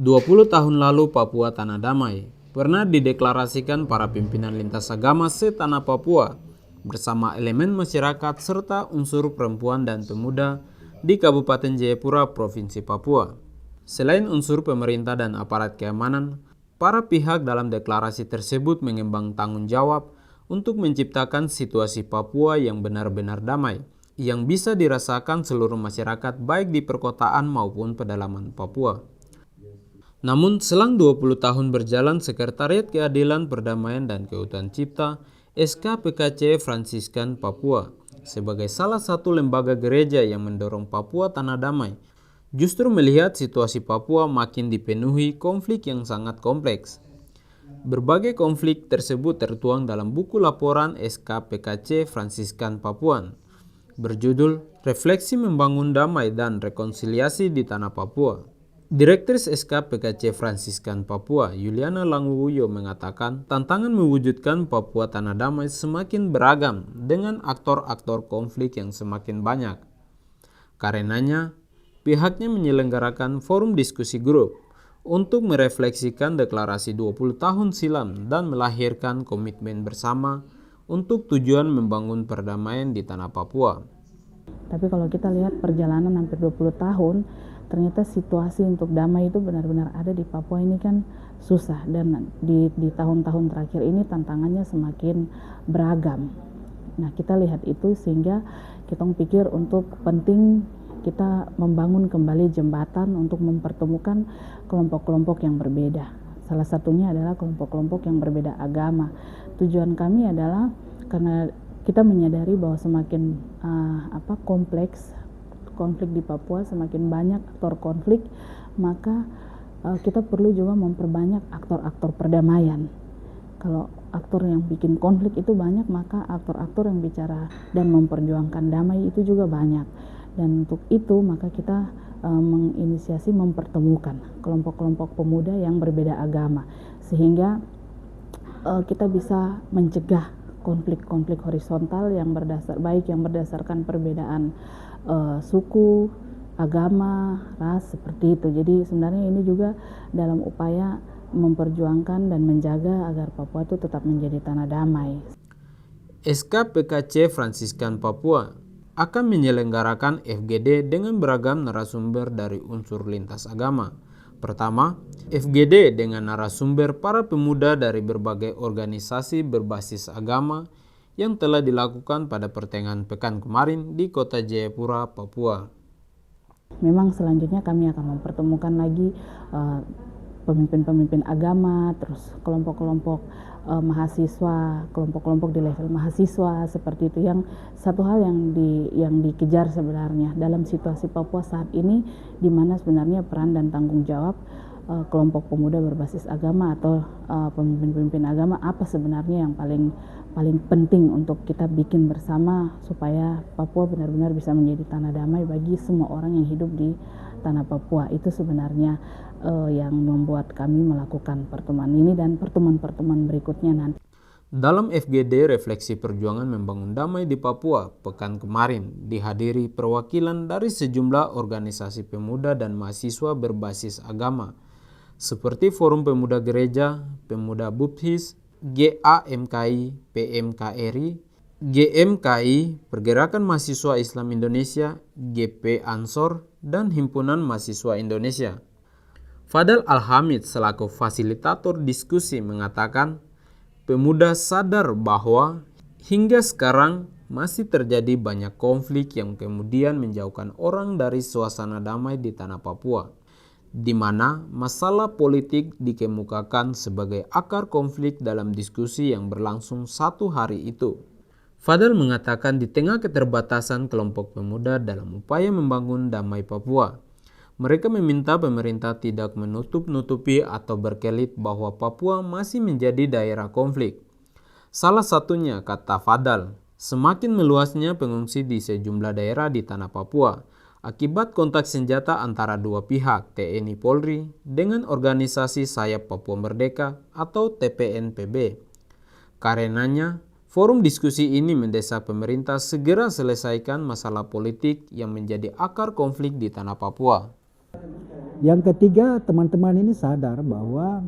20 tahun lalu Papua Tanah Damai pernah dideklarasikan para pimpinan lintas agama se-Tanah Papua bersama elemen masyarakat serta unsur perempuan dan pemuda di Kabupaten Jayapura, Provinsi Papua. Selain unsur pemerintah dan aparat keamanan, para pihak dalam deklarasi tersebut mengembang tanggung jawab untuk menciptakan situasi Papua yang benar-benar damai, yang bisa dirasakan seluruh masyarakat baik di perkotaan maupun pedalaman Papua. Namun selang 20 tahun berjalan, Sekretariat Keadilan, Perdamaian dan Keutuhan Cipta SKPKC Fransiskan Papua sebagai salah satu lembaga gereja yang mendorong Papua Tanah Damai justru melihat situasi Papua makin dipenuhi konflik yang sangat kompleks. Berbagai konflik tersebut tertuang dalam buku laporan SKPKC Fransiskan Papuan berjudul Refleksi Membangun Damai dan Rekonsiliasi di Tanah Papua. Direktur SKPKC Fransiskan Papua, Yuliana Languwuyo mengatakan tantangan mewujudkan Papua Tanah Damai semakin beragam dengan aktor-aktor konflik yang semakin banyak. Karenanya, pihaknya menyelenggarakan forum diskusi grup untuk merefleksikan deklarasi 20 tahun silam dan melahirkan komitmen bersama untuk tujuan membangun perdamaian di Tanah Papua. Tapi kalau kita lihat perjalanan hampir 20 tahun, ternyata situasi untuk damai itu benar-benar ada di Papua ini kan susah, dan di tahun-tahun terakhir ini tantangannya semakin beragam. Nah, kita lihat itu sehingga kita pikir untuk penting kita membangun kembali jembatan untuk mempertemukan kelompok-kelompok yang berbeda. Salah satunya adalah kelompok-kelompok yang berbeda agama. Tujuan kami adalah karena kita menyadari bahwa semakin kompleks konflik di Papua, semakin banyak aktor konflik, maka kita perlu juga memperbanyak aktor-aktor perdamaian. Kalau aktor yang bikin konflik itu banyak, maka aktor-aktor yang bicara dan memperjuangkan damai itu juga banyak. Dan untuk itu maka kita menginisiasi mempertemukan kelompok-kelompok pemuda yang berbeda agama, sehingga kita bisa mencegah konflik-konflik horizontal yang berdasarkan perbedaan suku, agama, ras, seperti itu. Jadi sebenarnya ini juga dalam upaya memperjuangkan dan menjaga agar Papua itu tetap menjadi tanah damai. SKPKC Fransiskan Papua akan menyelenggarakan FGD dengan beragam narasumber dari unsur lintas agama. Pertama, FGD dengan narasumber para pemuda dari berbagai organisasi berbasis agama yang telah dilakukan pada pertengahan pekan kemarin di kota Jayapura, Papua. Memang selanjutnya kami akan mempertemukan lagi pemimpin-pemimpin agama, terus kelompok-kelompok mahasiswa, kelompok-kelompok di level mahasiswa, seperti itu. Yang satu hal yang dikejar sebenarnya dalam situasi Papua saat ini, di mana sebenarnya peran dan tanggung jawab kelompok pemuda berbasis agama atau pemimpin-pemimpin agama apa sebenarnya yang paling penting untuk kita bikin bersama supaya Papua benar-benar bisa menjadi tanah damai bagi semua orang yang hidup di tanah Papua. Itu sebenarnya yang membuat kami melakukan pertemuan ini dan pertemuan-pertemuan berikutnya nanti. Dalam FGD Refleksi Perjuangan Membangun Damai di Papua pekan kemarin dihadiri perwakilan dari sejumlah organisasi pemuda dan mahasiswa berbasis agama seperti Forum Pemuda Gereja, Pemuda Buphis, GAMKI, PMKRI, GMKI, Pergerakan Mahasiswa Islam Indonesia, GP Ansor, dan Himpunan Mahasiswa Indonesia. Fadel Al-Hamid selaku fasilitator diskusi mengatakan, pemuda sadar bahwa hingga sekarang masih terjadi banyak konflik yang kemudian menjauhkan orang dari suasana damai di tanah Papua, di mana masalah politik dikemukakan sebagai akar konflik dalam diskusi yang berlangsung satu hari itu. Fadel mengatakan di tengah keterbatasan kelompok pemuda dalam upaya membangun damai Papua, mereka meminta pemerintah tidak menutup-nutupi atau berkelit bahwa Papua masih menjadi daerah konflik. Salah satunya, kata Fadel, semakin meluasnya pengungsi di sejumlah daerah di tanah Papua akibat kontak senjata antara dua pihak TNI Polri dengan organisasi Sayap Papua Merdeka atau TPNPB. Karenanya, forum diskusi ini mendesak pemerintah segera selesaikan masalah politik yang menjadi akar konflik di tanah Papua. Yang ketiga, teman-teman ini sadar bahwa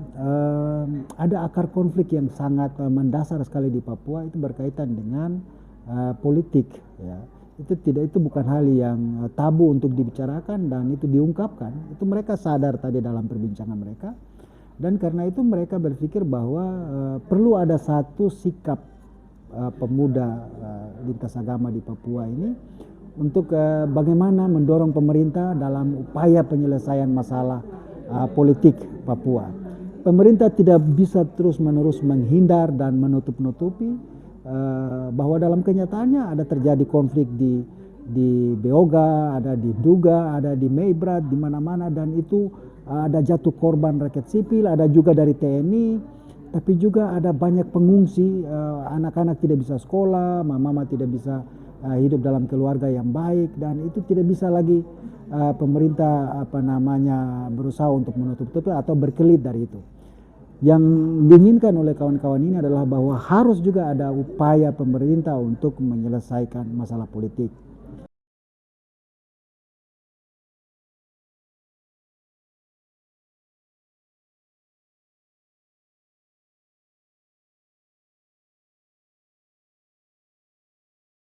ada akar konflik yang sangat mendasar sekali di Papua, itu berkaitan dengan politik. Ya. Itu bukan hal yang tabu untuk dibicarakan dan itu diungkapkan. Itu mereka sadar tadi dalam perbincangan mereka, dan karena itu mereka berpikir bahwa perlu ada satu sikap pemuda lintas agama di Papua ini untuk bagaimana mendorong pemerintah dalam upaya penyelesaian masalah politik Papua. Pemerintah tidak bisa terus-menerus menghindar dan menutup-nutupi bahwa dalam kenyataannya ada terjadi konflik di Beoga, ada di Duga, ada di Meibrat, di mana-mana, dan itu ada jatuh korban rakyat sipil, ada juga dari TNI, tapi juga ada banyak pengungsi, anak-anak tidak bisa sekolah, mama tidak bisa hidup dalam keluarga yang baik, dan itu tidak bisa lagi pemerintah berusaha untuk menutup-tutupi atau berkelit dari itu. Yang diinginkan oleh kawan-kawan ini adalah bahwa harus juga ada upaya pemerintah untuk menyelesaikan masalah politik.